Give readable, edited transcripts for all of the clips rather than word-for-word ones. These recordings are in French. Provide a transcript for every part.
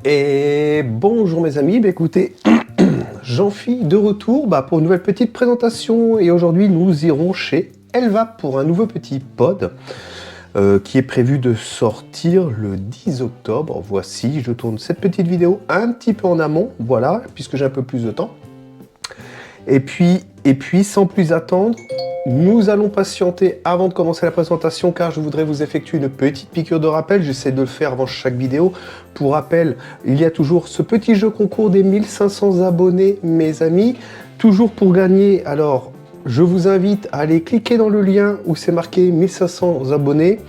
Et bonjour mes amis, écoutez, Jean-Phi de retour pour une nouvelle petite présentation et aujourd'hui nous irons chez Elvap pour un nouveau petit pod qui est prévu de sortir le 10 octobre. Voici, je tourne cette petite vidéo un petit peu en amont, voilà, puisque j'ai un peu plus de temps. Et puis sans plus attendre, nous allons patienter avant de commencer la présentation car je voudrais vous effectuer une petite piqûre de rappel. J'essaie de le faire avant chaque vidéo. Pour rappel, il y a toujours ce petit jeu concours des 1500 abonnés, mes amis. Toujours pour gagner, alors je vous invite à aller cliquer dans le lien où c'est marqué 1500 abonnés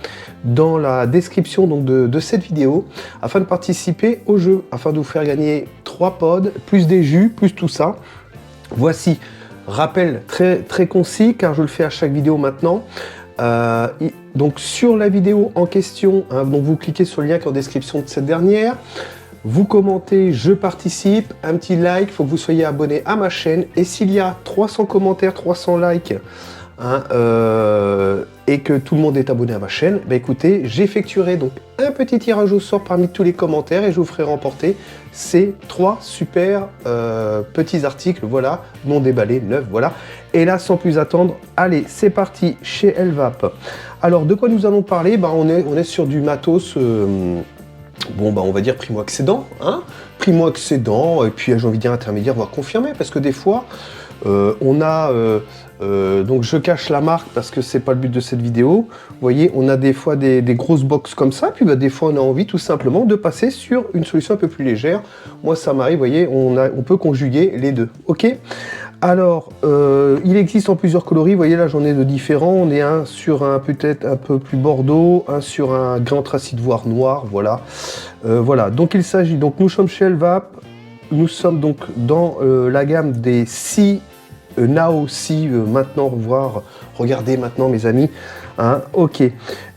dans la description donc, de cette vidéo afin de participer au jeu, afin de vous faire gagner 3 pods, plus des jus, plus tout ça. Voici, rappel très concis car je le fais à chaque vidéo maintenant. Donc sur la vidéo en question, donc vous cliquez sur le lien qui est en description de cette dernière. Vous commentez, je participe, un petit like, il faut que vous soyez abonné à ma chaîne. Et s'il y a 300 commentaires, 300 likes, et que tout le monde est abonné à ma chaîne, écoutez, j'effectuerai donc un petit tirage au sort parmi tous les commentaires et je vous ferai remporter ces 3 super petits articles, voilà, non déballés, neufs, voilà. Et là, sans plus attendre, allez, c'est parti chez Elvap. Alors, de quoi nous allons parler? On est sur du matos... on va dire primo-accédant, primo-accédant, et puis j'ai envie de dire intermédiaire, voire confirmé, parce que des fois, on a, donc je cache la marque parce que c'est pas le but de cette vidéo, vous voyez, on a des fois des grosses box comme ça, puis des fois on a envie tout simplement de passer sur une solution un peu plus légère. Moi ça m'arrive, vous voyez, on peut conjuguer les deux, ok? Alors, il existe en plusieurs coloris, vous voyez là j'en ai de différents, on est un sur un peut-être un peu plus bordeaux, un sur un gris anthracite voire noir, voilà. Voilà, donc il s'agit, donc nous sommes chez Elvap, nous sommes donc dans la gamme des Si, Now Si, maintenant, voire regardez maintenant mes amis, ok.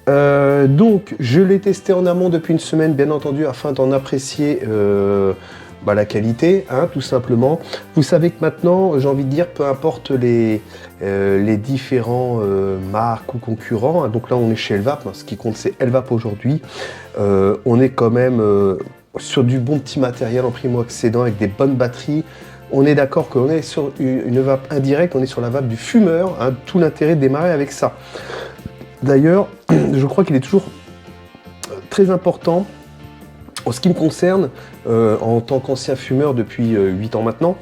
Donc je l'ai testé en amont depuis une semaine, bien entendu, afin d'en apprécier la qualité, tout simplement. Vous savez que maintenant, j'ai envie de dire, peu importe les différents marques ou concurrents, donc là on est chez Elvap, ce qui compte c'est Elvap aujourd'hui, on est quand même sur du bon petit matériel en primo-accédant avec des bonnes batteries. On est d'accord qu'on est sur une vape indirecte, on est sur la vape du fumeur, tout l'intérêt de démarrer avec ça. D'ailleurs, je crois qu'il est toujours très important. En ce qui me concerne, en tant qu'ancien fumeur depuis 8 ans maintenant,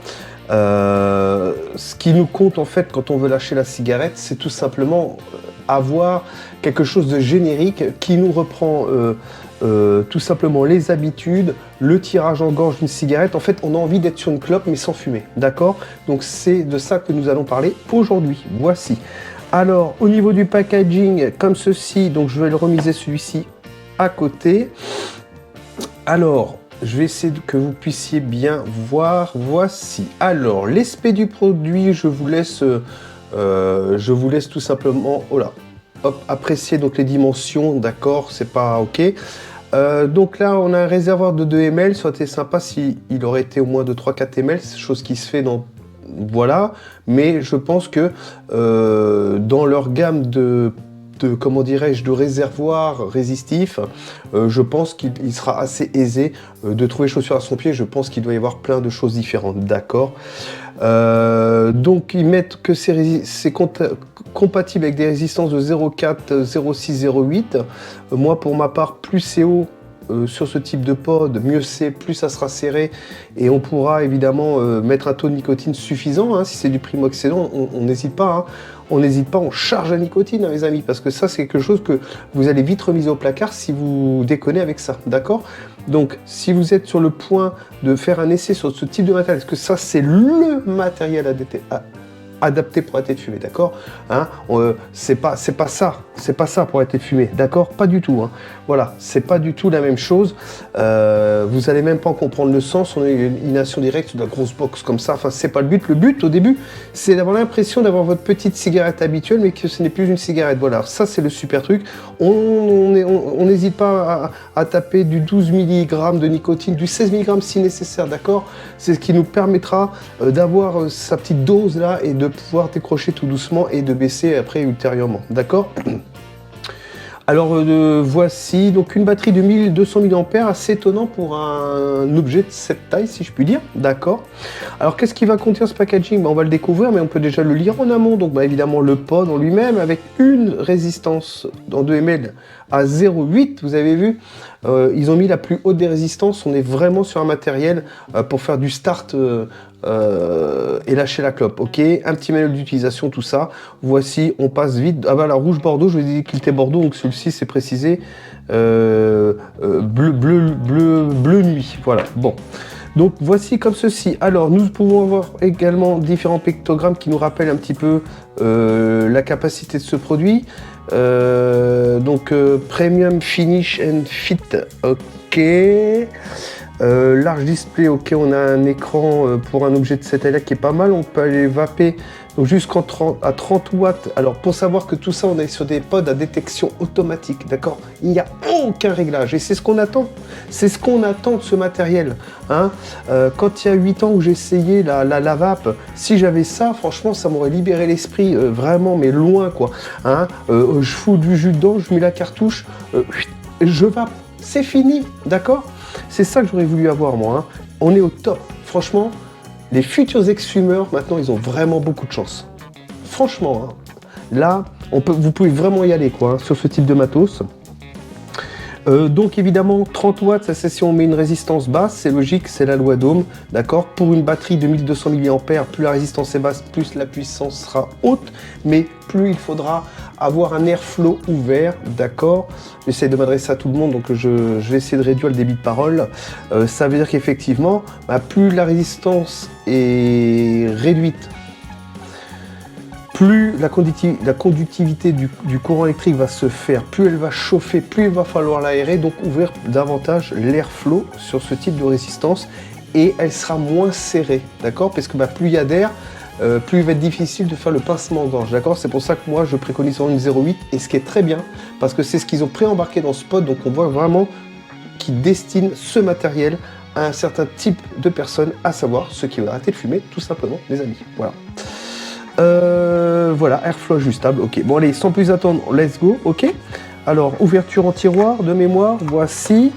ce qui nous compte en fait quand on veut lâcher la cigarette, c'est tout simplement avoir quelque chose de générique qui nous reprend tout simplement les habitudes, le tirage en gorge d'une cigarette. En fait, on a envie d'être sur une clope mais sans fumer, d'accord? Donc c'est de ça que nous allons parler aujourd'hui. Voici. Alors, au niveau du packaging, comme ceci, donc je vais le remiser celui-ci à côté. Alors, je vais essayer que vous puissiez bien voir. Voici. Alors, l'aspect du produit, je vous laisse tout simplement, apprécier donc les dimensions, d'accord, c'est pas ok. Donc là, on a un réservoir de 2 ml. Ça aurait été sympa s'il aurait été au moins de 3-4 ml, chose qui se fait dans... Voilà, mais je pense que dans leur gamme de comment dirais-je, de réservoirs résistifs, je pense qu'il sera assez aisé de trouver chaussures à son pied. Je pense qu'il doit y avoir plein de choses différentes, d'accord. Donc ils mettent que c'est compatible avec des résistances de 0,4, 0,6, 0,8. Moi pour ma part, plus c'est haut sur ce type de pod, mieux c'est, plus ça sera serré et on pourra évidemment mettre un taux de nicotine suffisant. Si c'est du primo-accédant, on n'hésite pas. On n'hésite pas, on charge la nicotine, mes amis, parce que ça, c'est quelque chose que vous allez vite remiser au placard si vous déconnez avec ça, d'accord? Donc, si vous êtes sur le point de faire un essai sur ce type de matériel, parce que ça, c'est le matériel adapté pour arrêter de fumer, d'accord? C'est pas ça pour arrêter de fumer, d'accord? Pas du tout, Voilà, c'est pas du tout la même chose. Vous allez même pas en comprendre le sens. On a une inhalation directe sur de la grosse box comme ça. Enfin, c'est pas le but. Le but, au début, c'est d'avoir l'impression d'avoir votre petite cigarette habituelle, mais que ce n'est plus une cigarette. Voilà, ça, c'est le super truc. On n'hésite pas à taper du 12 mg de nicotine, du 16 mg si nécessaire, d'accord? C'est ce qui nous permettra d'avoir sa petite dose là et de pouvoir décrocher tout doucement et de baisser après ultérieurement, d'accord? Alors voici donc une batterie de 1200 mAh, assez étonnant pour un objet de cette taille, si je puis dire. D'accord. Alors qu'est-ce qui va contenir ce packaging? On va le découvrir, mais on peut déjà le lire en amont. Donc évidemment le pod en lui-même, avec une résistance en 2 ml à 0,8. Vous avez vu, ils ont mis la plus haute des résistances. On est vraiment sur un matériel pour faire du start et lâcher la clope. Ok, un petit manuel d'utilisation, tout ça. Voici, on passe vite. Ah bah la rouge Bordeaux, je vous ai dit qu'il était Bordeaux, donc celui-ci c'est précisé bleu nuit. Voilà. Bon. Donc voici comme ceci. Alors nous pouvons avoir également différents pictogrammes qui nous rappellent un petit peu la capacité de ce produit. Premium Finish and Fit, ok. Large display, ok, on a un écran pour un objet de cette taille-là qui est pas mal. On peut aller vaper jusqu'à 30 watts. Alors pour savoir que tout ça, on est sur des pods à détection automatique, d'accord. Il n'y a aucun réglage et c'est ce qu'on attend. C'est ce qu'on attend de ce matériel. Hein. Quand il y a 8 ans où j'ai essayé la vape, si j'avais ça, franchement, ça m'aurait libéré l'esprit vraiment, mais loin quoi. Hein. Je fous du jus dedans, je mets la cartouche, je vape. C'est fini, d'accord. C'est ça que j'aurais voulu avoir moi. Hein. On est au top. Franchement, les futurs ex-fumeurs, maintenant, ils ont vraiment beaucoup de chance. Franchement, hein. Là, vous pouvez vraiment y aller quoi, hein, sur ce type de matos. Donc évidemment 30 watts, ça c'est si on met une résistance basse, c'est logique, c'est la loi d'Ohm, d'accord. Pour une batterie de 1200 mAh, plus la résistance est basse, plus la puissance sera haute, mais plus il faudra avoir un airflow ouvert, d'accord. J'essaie de m'adresser à tout le monde, donc je vais essayer de réduire le débit de parole. Ça veut dire qu'effectivement, plus la résistance est réduite, plus la conductivité du courant électrique va se faire, plus elle va chauffer, plus il va falloir l'aérer, donc ouvrir davantage l'airflow sur ce type de résistance et elle sera moins serrée, d'accord? Parce que plus il y a d'air, plus il va être difficile de faire le pincement en gorge, d'accord? C'est pour ça que moi je préconise une 0,8 et ce qui est très bien, parce que c'est ce qu'ils ont pré-embarqué dans ce pod, donc on voit vraiment qu'ils destinent ce matériel à un certain type de personnes, à savoir ceux qui veulent arrêter de fumer, tout simplement, les amis. Voilà. Voilà, airflow ajustable, ok. Bon allez, sans plus attendre, let's go, ok. Alors, ouverture en tiroir de mémoire, voici.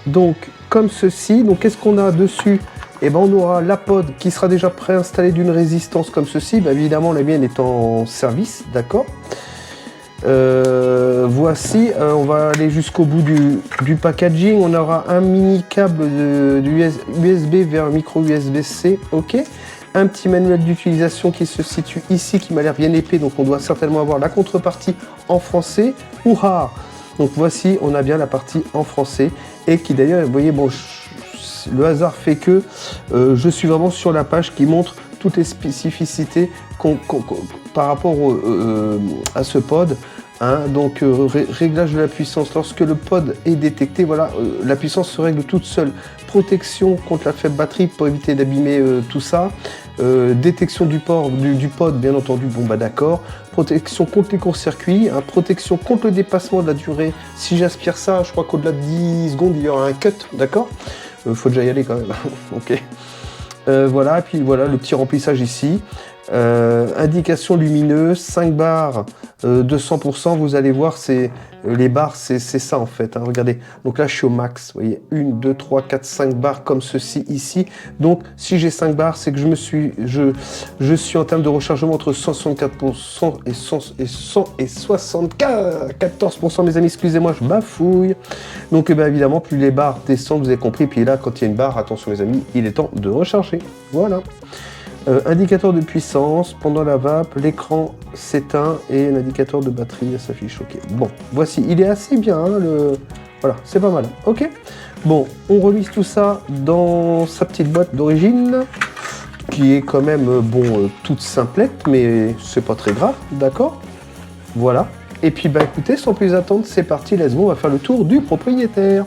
Donc, comme ceci, donc qu'est-ce qu'on a dessus? Eh ben, on aura la pod qui sera déjà préinstallée d'une résistance comme ceci. Ben, évidemment, la mienne est en service, d'accord. Voici, on va aller jusqu'au bout du packaging. On aura un mini câble USB vers micro USB-C, ok. Un petit manuel d'utilisation qui se situe ici, qui m'a l'air bien épais, donc on doit certainement avoir la contrepartie en français. Ouha! Donc voici, on a bien la partie en français, et qui d'ailleurs, vous voyez, bon, le hasard fait que je suis vraiment sur la page qui montre toutes les spécificités par rapport à ce pod. Hein, donc réglage de la puissance, lorsque le pod est détecté, voilà, la puissance se règle toute seule. Protection contre la faible batterie pour éviter d'abîmer tout ça. Détection du pod, bien entendu, bon bah d'accord. Protection contre les courts-circuits, hein, protection contre le dépassement de la durée. Si j'aspire ça, je crois qu'au-delà de 10 secondes, il y aura un cut, d'accord. Faut déjà y aller quand même, ok. Voilà, et puis voilà le petit remplissage ici. Indication lumineuse, 5 barres de 100%, vous allez voir, les barres, c'est ça en fait, hein, regardez. Donc là, je suis au max, vous voyez, 1, 2, 3, 4, 5 barres comme ceci ici. Donc, si j'ai 5 barres, c'est que je suis en termes de rechargement entre 164% et 174%, mes amis, excusez-moi, je bafouille. Donc, évidemment, plus les barres descendent, vous avez compris, puis là, quand il y a une barre, attention les amis, il est temps de recharger, voilà. Indicateur de puissance, pendant la vape, l'écran s'éteint et un indicateur de batterie s'affiche. Ok, bon, voici, il est assez bien, hein, voilà, c'est pas mal. Ok, bon, on remise tout ça dans sa petite boîte d'origine, qui est quand même, toute simplette, mais c'est pas très grave, d'accord. Voilà, et puis, écoutez, sans plus attendre, c'est parti, let's go, on va faire le tour du propriétaire.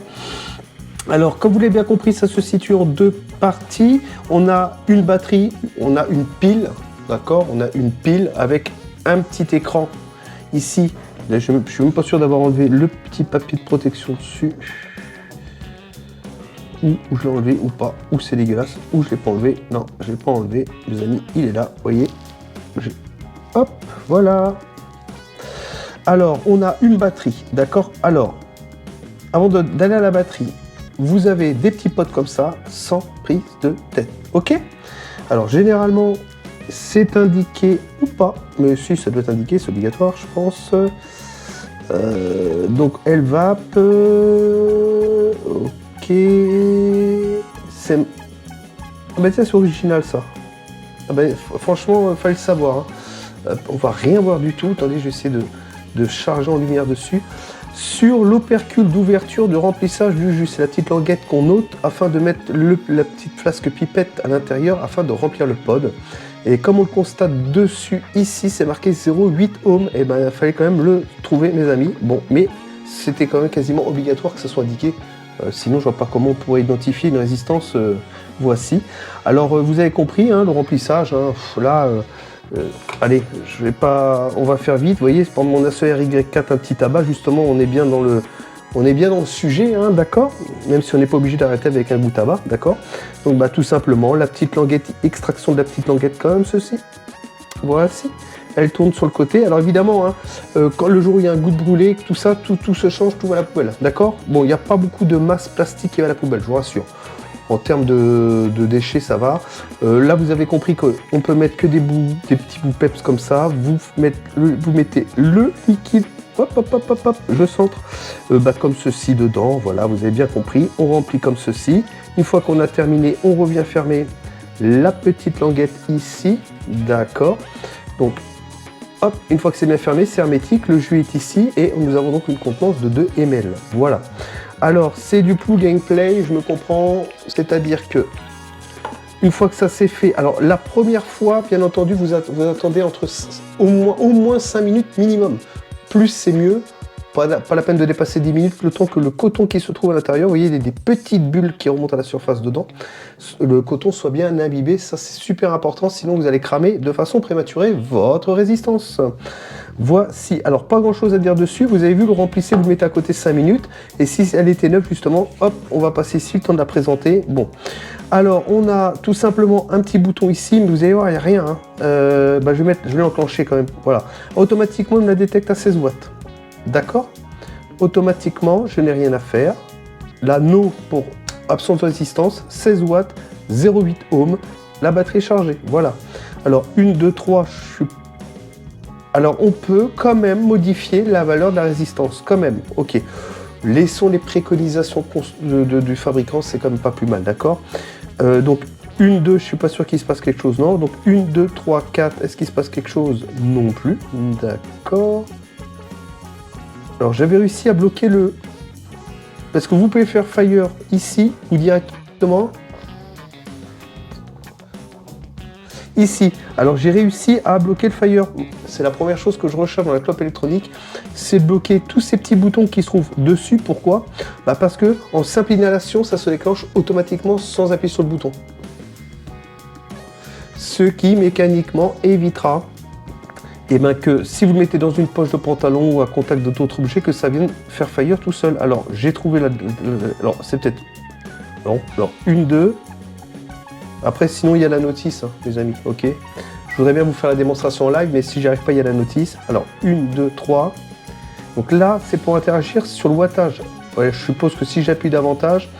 Alors, comme vous l'avez bien compris, ça se situe en deux parties. On a une batterie, on a une pile, d'accord? On a une pile avec un petit écran ici. Là, je ne suis même pas sûr d'avoir enlevé le petit papier de protection dessus. Ou je l'ai enlevé ou pas, ou c'est dégueulasse, ou je ne l'ai pas enlevé. Non, je ne l'ai pas enlevé, les amis, il est là, vous voyez. Hop, voilà. Alors, on a une batterie, d'accord? Alors, avant d'aller à la batterie, vous avez des petits pots comme ça, sans prise de tête, ok? Alors, généralement, c'est indiqué ou pas, mais si, ça doit être indiqué, c'est obligatoire, je pense. Donc, elle va... Ok... C'est... Ah bah tiens, c'est original, ça. Ah bah, franchement, fallait le savoir, hein. On va rien voir du tout. Attendez, je vais essayer de charger en lumière dessus. Sur l'opercule d'ouverture de remplissage du jus, c'est la petite languette qu'on ôte afin de mettre la petite flasque pipette à l'intérieur afin de remplir le pod. Et comme on le constate dessus, ici, c'est marqué 0,8 ohms. Et ben, il fallait quand même le trouver, mes amis. Bon, mais c'était quand même quasiment obligatoire que ça soit indiqué. Sinon, je vois pas comment on pourrait identifier une résistance. Voici. Alors, vous avez compris, hein, le remplissage. Hein, là, allez, je vais pas. On va faire vite. Vous voyez, pendant mon Acer Y4, un petit tabac. Justement, on est bien dans le sujet, hein, d'accord. Même si on n'est pas obligé d'arrêter avec un goût tabac, d'accord. Donc, bah, tout simplement, la petite languette, extraction de la petite languette, comme ceci. Voici. Elle tourne sur le côté. Alors évidemment, hein, quand le jour où il y a un goût de brûlé, tout ça, tout se change, tout va à la poubelle. D'accord. Bon, il n'y a pas beaucoup de masse plastique qui va à la poubelle, je vous rassure. En termes de déchets, ça va. Là, vous avez compris qu'on peut mettre que des petits bouts peps comme ça. Vous mettez le liquide, hop, hop, hop, hop, hop, je centre, comme ceci dedans. Voilà, vous avez bien compris. On remplit comme ceci. Une fois qu'on a terminé, on revient fermer la petite languette ici. D'accord. Donc, hop, une fois que c'est bien fermé, c'est hermétique. Le jus est ici et nous avons donc une contenance de 2 ml. Voilà. Alors, c'est du plug and play, je me comprends, c'est-à-dire que une fois que ça s'est fait, alors la première fois, bien entendu, vous attendez au moins 5 minutes minimum. Plus, c'est mieux. Pas la peine de dépasser 10 minutes, le temps que le coton qui se trouve à l'intérieur, vous voyez, il y a des petites bulles qui remontent à la surface dedans, le coton soit bien imbibé, ça c'est super important, sinon vous allez cramer de façon prématurée votre résistance. Voici, alors pas grand chose à dire dessus, vous avez vu, le remplissez, vous le mettez à côté 5 minutes, et si elle était neuve justement, hop, on va passer ici, le temps de la présenter. Bon, alors on a tout simplement un petit bouton ici, mais vous allez voir, il n'y a rien, hein. Je vais l'enclencher quand même, voilà. Automatiquement, il me la détecte à 16 watts. D'accord. Automatiquement, je n'ai rien à faire. La no pour absence de résistance, 16 watts, 0,8 ohms. La batterie est chargée. Voilà. Alors, 1, 2, 3, Alors, on peut quand même modifier la valeur de la résistance. Quand même. Ok. Laissons les préconisations du fabricant, c'est quand même pas plus mal. D'accord. Donc, 1, 2, je suis pas sûr qu'il se passe quelque chose. Non. Donc, 1, 2, 3, 4. Est-ce qu'il se passe quelque chose? Non plus. D'accord. Alors j'avais réussi à bloquer parce que vous pouvez faire fire ici ou directement ici. Alors j'ai réussi à bloquer le fire. C'est la première chose que je recherche dans la clope électronique, c'est de bloquer tous ces petits boutons qui se trouvent dessus. Pourquoi? Parce que en simple inhalation, ça se déclenche automatiquement sans appuyer sur le bouton. Ce qui mécaniquement évitera que si vous le mettez dans une poche de pantalon ou à contact d'autres objets, que ça vienne faire fire tout seul. Alors, j'ai trouvé alors, c'est peut-être... Non, 1, 2. Après, sinon, il y a la notice, hein, les amis, ok. Je voudrais bien vous faire la démonstration en live, mais si j'y arrive pas, il y a la notice. Alors, 1, 2, 3. Donc là, c'est pour interagir sur le wattage. Ouais, je suppose que si j'appuie davantage,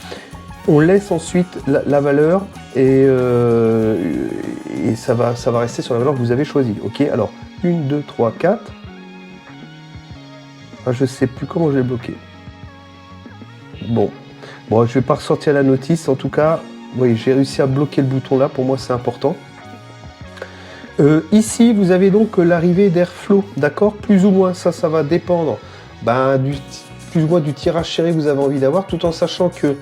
on laisse ensuite la valeur et ça va rester sur la valeur que vous avez choisie, ok. Alors, 1, 2, 3, 4. Ah, je sais plus comment je l'ai bloqué. Bon, je vais pas ressortir la notice. En tout cas, oui, j'ai réussi à bloquer le bouton là. Pour moi, c'est important. Ici, vous avez donc l'arrivée d'airflow, d'accord? Plus ou moins, ça va dépendre plus ou moins du tirage serré que vous avez envie d'avoir, tout en sachant que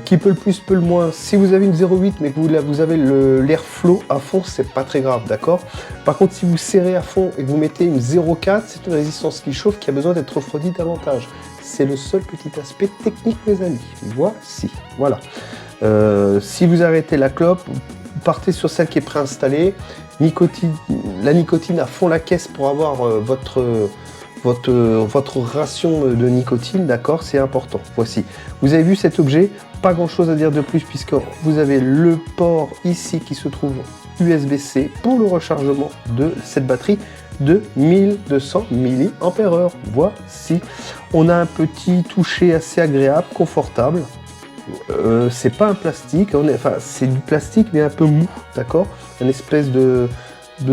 qui peut le plus, peut le moins. Si vous avez une 0,8 mais que vous avez l'airflow à fond, c'est pas très grave, d'accord? Par contre, si vous serrez à fond et que vous mettez une 0,4, c'est une résistance qui chauffe qui a besoin d'être refroidie davantage. C'est le seul petit aspect technique, mes amis. Voici, voilà. Si vous arrêtez la clope, vous partez sur celle qui est préinstallée. La nicotine à fond la caisse pour avoir votre ration de nicotine, d'accord, c'est important. Voici, vous avez vu cet objet, pas grand chose à dire de plus puisque vous avez le port ici qui se trouve USB-C pour le rechargement de cette batterie de 1200 mAh. Voici. On a un petit toucher assez agréable, confortable. C'est pas un plastique, enfin c'est du plastique mais un peu mou, d'accord? Un espèce de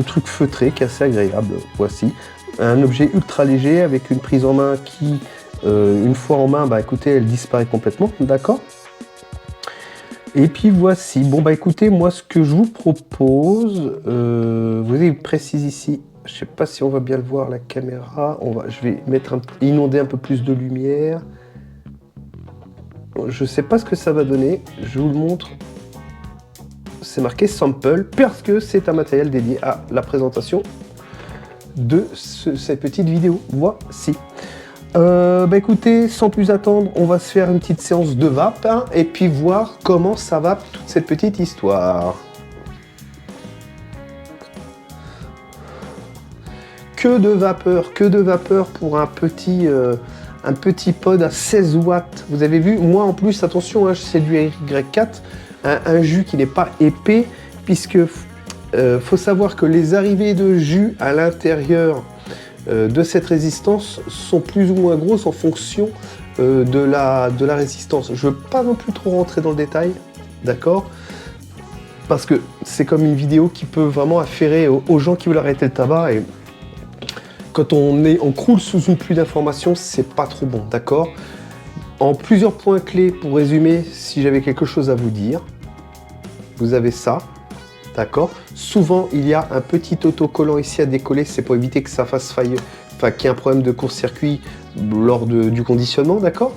truc feutré qui est assez agréable. Voici. Un objet ultra léger avec une prise en main qui, une fois en main, bah écoutez, elle disparaît complètement, d'accord? Et puis voici. Bon bah écoutez, moi ce que je vous propose, vous avez précise ici. Je sais pas si on va bien le voir la caméra. Je vais inonder un peu plus de lumière. Je sais pas ce que ça va donner. Je vous le montre. C'est marqué sample parce que c'est un matériel dédié à la présentation de cette petite vidéo. Voici. Bah écoutez, sans plus attendre, on va se faire une petite séance de vape hein, et puis voir comment ça va toute cette petite histoire. Que de vapeur pour un petit pod à 16 watts. Vous avez vu, moi en plus, attention, hein, c'est du Y4, un jus qui n'est pas épais, puisque faut savoir que les arrivées de jus à l'intérieur de cette résistance sont plus ou moins grosses en fonction de la résistance. Je ne veux pas non plus trop rentrer dans le détail, d'accord? Parce que c'est comme une vidéo qui peut vraiment affairer aux gens qui veulent arrêter le tabac et quand on croule sous une pluie d'informations, c'est pas trop bon, d'accord? En plusieurs points clés pour résumer, si j'avais quelque chose à vous dire, vous avez ça, d'accord? Souvent, il y a un petit autocollant ici à décoller, c'est pour éviter que ça fasse faille, enfin qu'il y ait un problème de court-circuit lors du conditionnement, d'accord?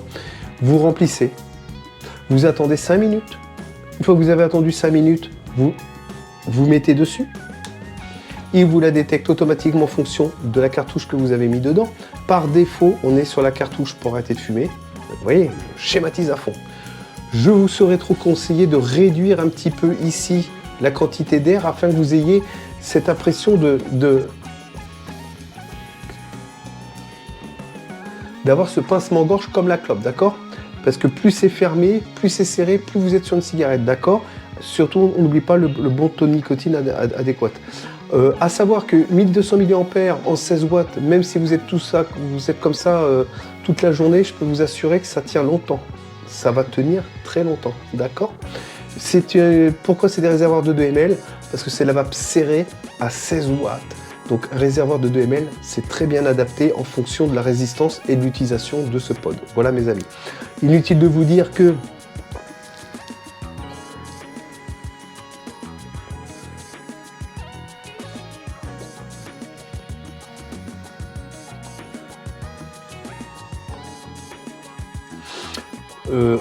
Vous remplissez, vous attendez 5 minutes. Une fois que vous avez attendu 5 minutes, vous mettez dessus. Il vous la détecte automatiquement en fonction de la cartouche que vous avez mis dedans. Par défaut, on est sur la cartouche pour arrêter de fumer. Vous voyez, je schématise à fond. Je vous serais trop conseillé de réduire un petit peu ici la quantité d'air afin que vous ayez cette impression d'avoir ce pincement-gorge comme la clope, d'accord? Parce que plus c'est fermé, plus c'est serré, plus vous êtes sur une cigarette, d'accord? Surtout, on n'oublie pas le bon taux de nicotine adéquat. À savoir que 1200 mAh en 16 watts, même si vous êtes comme ça toute la journée, je peux vous assurer que ça tient longtemps. Ça va tenir très longtemps, d'accord? Pourquoi c'est des réservoirs de 2 ml? Parce que c'est la vape serrée à 16 watts. Donc un réservoir de 2 ml, c'est très bien adapté en fonction de la résistance et de l'utilisation de ce pod. Voilà mes amis. Inutile de vous dire que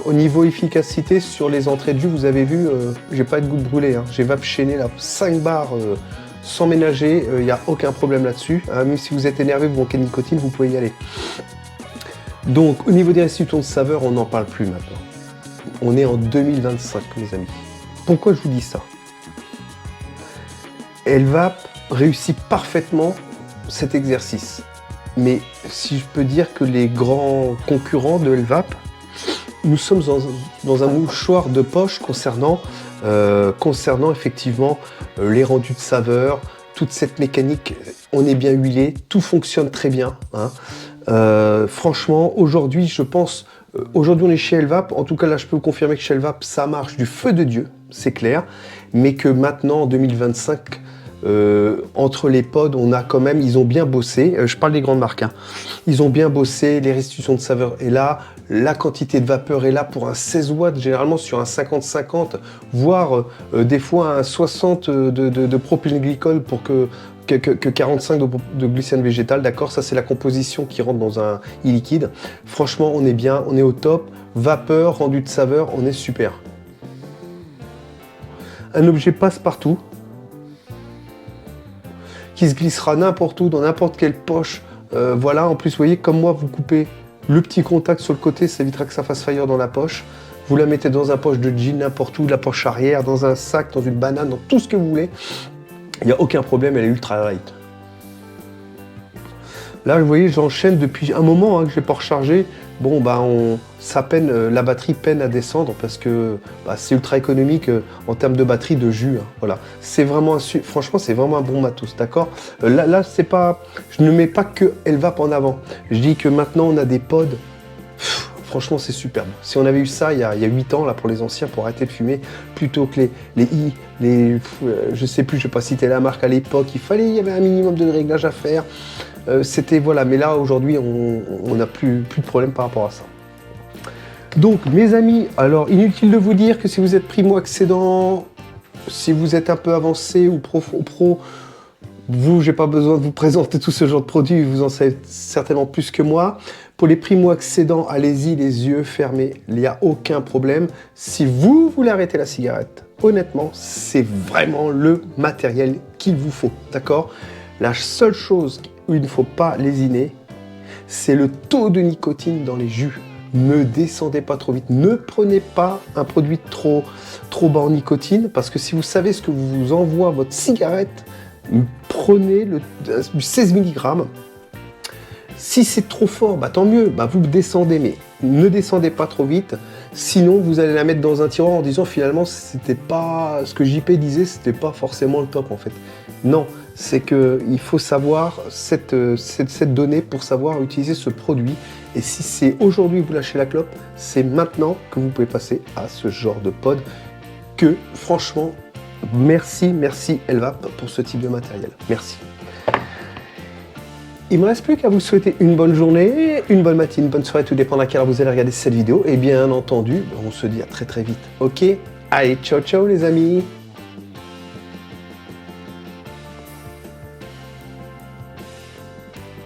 au niveau efficacité sur les entrées de jus, vous avez vu, j'ai pas de goutte brûlée, hein. J'ai vape chaîné là 5 bars sans ménager, il n'y a aucun problème là-dessus. Hein. Même si vous êtes énervé, vous manquez de nicotine, vous pouvez y aller. Donc au niveau des restitutions de saveur, on n'en parle plus maintenant. On est en 2025 les amis. Pourquoi je vous dis ça? Elvape réussit parfaitement cet exercice. Mais si je peux dire que les grands concurrents de Elvape, nous sommes dans un mouchoir de poche concernant effectivement les rendus de saveur, toute cette mécanique, on est bien huilé, tout fonctionne très bien. Hein. Franchement, aujourd'hui, je pense, aujourd'hui on est chez Elvape, en tout cas là je peux vous confirmer que chez Elvape ça marche du feu de Dieu, c'est clair, mais que maintenant en 2025, entre les pods, on a quand même, ils ont bien bossé, je parle des grandes marques, hein. Ils ont bien bossé, les restitutions de saveur est là, la quantité de vapeur est là pour un 16 watts, généralement sur un 50-50, voire des fois un 60 de propylène-glycol pour que 45 de glycine végétale, d'accord? Ça c'est la composition qui rentre dans un e-liquide. Franchement, on est bien, on est au top, vapeur, rendu de saveur, on est super. Un objet passe-partout, qui se glissera n'importe où, dans n'importe quelle poche. Voilà, en plus, vous voyez, comme moi, vous coupez le petit contact sur le côté, ça évitera que ça fasse faillir dans la poche. Vous la mettez dans un poche de jean, n'importe où, de la poche arrière, dans un sac, dans une banane, dans tout ce que vous voulez. Il n'y a aucun problème, elle est ultra light. Là, vous voyez, j'enchaîne depuis un moment hein, que je n'ai pas rechargé. bon, bah, la batterie peine à descendre parce que bah, c'est ultra économique en termes de batterie, de jus. Hein, voilà. C'est vraiment, franchement, c'est vraiment un bon matos, d'accord. Là c'est pas, je ne mets pas que Elvap en avant. Je dis que maintenant, on a des pods. Franchement, c'est superbe. Si on avait eu ça il y a 8 ans, là, pour les anciens, pour arrêter de fumer, plutôt que je sais plus, je vais pas citer la marque à l'époque, il y avait un minimum de réglage à faire. C'était, voilà, mais là, aujourd'hui, on n'a plus de problème par rapport à ça. Donc, mes amis, alors, inutile de vous dire que si vous êtes primo-accédant, si vous êtes un peu avancé ou pro, j'ai pas besoin de vous présenter tout ce genre de produits, vous en savez certainement plus que moi. Pour les primo-accédants, allez-y les yeux fermés, il n'y a aucun problème. Si vous voulez arrêter la cigarette, honnêtement, c'est vraiment le matériel qu'il vous faut, d'accord? La seule chose où il ne faut pas lésiner, c'est le taux de nicotine dans les jus. Ne descendez pas trop vite, ne prenez pas un produit trop bas en nicotine, parce que si vous savez ce que vous envoie votre cigarette, prenez du 16 mg. Si c'est trop fort, bah, tant mieux, bah, vous descendez, mais ne descendez pas trop vite. Sinon, vous allez la mettre dans un tiroir en disant finalement, c'était pas ce que JP disait, c'était pas forcément le top en fait. Non, c'est qu'il faut savoir cette donnée pour savoir utiliser ce produit. Et si c'est aujourd'hui vous lâchez la clope, c'est maintenant que vous pouvez passer à ce genre de pod que franchement, merci Elvap pour ce type de matériel. Merci. Il ne me reste plus qu'à vous souhaiter une bonne journée, une bonne matinée, une bonne soirée, tout dépend à quelle heure vous allez regarder cette vidéo. Et bien entendu, on se dit à très vite. Ok? Allez, ciao les amis!